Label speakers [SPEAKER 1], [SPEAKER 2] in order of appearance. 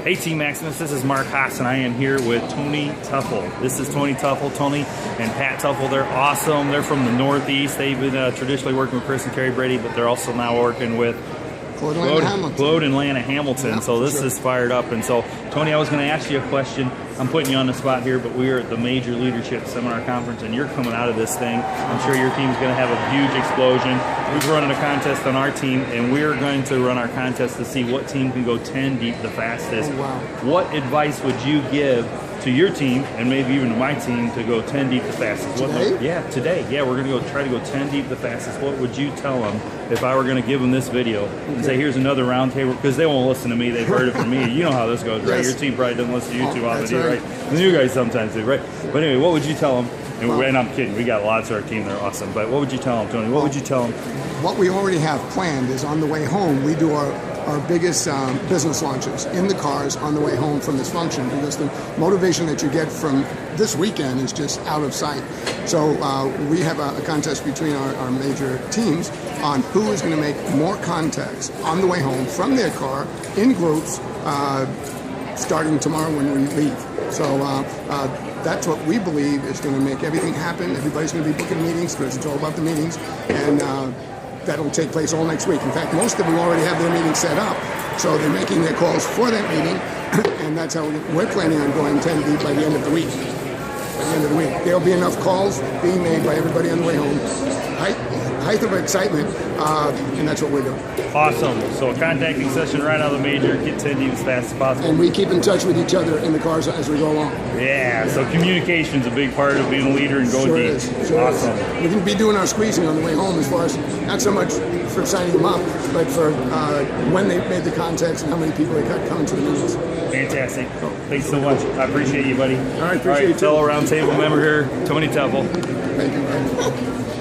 [SPEAKER 1] Hey Team Maximus, this is Mark Haas and I am here with Tony Tuffle. This is Tony Tuffle, Tony and Pat Tuffle. They're awesome. They're from the Northeast. They've been traditionally working with Chris and Terry Brady, but they're also now working with Claude and Lana Hamilton.
[SPEAKER 2] Yeah,
[SPEAKER 1] so this is fired up. And so, Tony, I was going to ask you a question. I'm putting you on the spot here, but we are at the Major Leadership Seminar Conference, and you're coming out of this thing. I'm sure your team's going to have a huge explosion. We've running a contest on our team, and we're going to run our contest to see what team can go 10 deep the fastest.
[SPEAKER 2] Oh, wow.
[SPEAKER 1] What advice would you give to your team, and maybe even to my team, to go 10 deep the fastest?
[SPEAKER 2] Today?
[SPEAKER 1] Today. Yeah, we're going to try to go 10 deep the fastest. What would you tell them if I were going to give them this video and say, here's another round table? Because they won't listen to me. They've heard it from me. You know how this goes, right?
[SPEAKER 2] Yes.
[SPEAKER 1] Your team probably doesn't listen to you too often,
[SPEAKER 2] right.
[SPEAKER 1] right? And you guys sometimes do, right? But anyway, what would you tell them? And I'm kidding. We got lots of our team. They're awesome. But what would you tell them, Tony? What would you tell them?
[SPEAKER 2] What we already have planned is on the way home, we do our biggest business launches in the cars on the way home from this function, because the motivation that you get from this weekend is just out of sight. So we have a contest between our major teams on who is going to make more contacts on the way home from their car in groups starting tomorrow when we leave. So that's what we believe is going to make everything happen. Everybody's going to be booking meetings because it's all about the meetings, and that'll take place all next week. In fact, most of them already have their meetings set up, so they're making their calls for that meeting, and that's how we're planning on going 10 deep by the end of the week. By the end of the week, there'll be enough calls being made by everybody on the way home. Height of excitement, and that's what we're doing.
[SPEAKER 1] Awesome. So a contacting session right out of the major, get 10 deep as fast as possible.
[SPEAKER 2] And we keep in touch with each other in the cars as we go along.
[SPEAKER 1] Yeah, so communication is a big part of being a leader and going
[SPEAKER 2] Sure
[SPEAKER 1] deep.
[SPEAKER 2] Is. Sure
[SPEAKER 1] Awesome.
[SPEAKER 2] Is. We can be doing our squeezing on the way home, as far as not so much for signing them up, but for when they made the contacts and how many people they got coming to the meetings.
[SPEAKER 1] Fantastic. Thanks so much. I appreciate you, buddy.
[SPEAKER 2] All right, appreciate you.
[SPEAKER 1] Fellow roundtable member here, Tony Tuffle.
[SPEAKER 2] Thank you.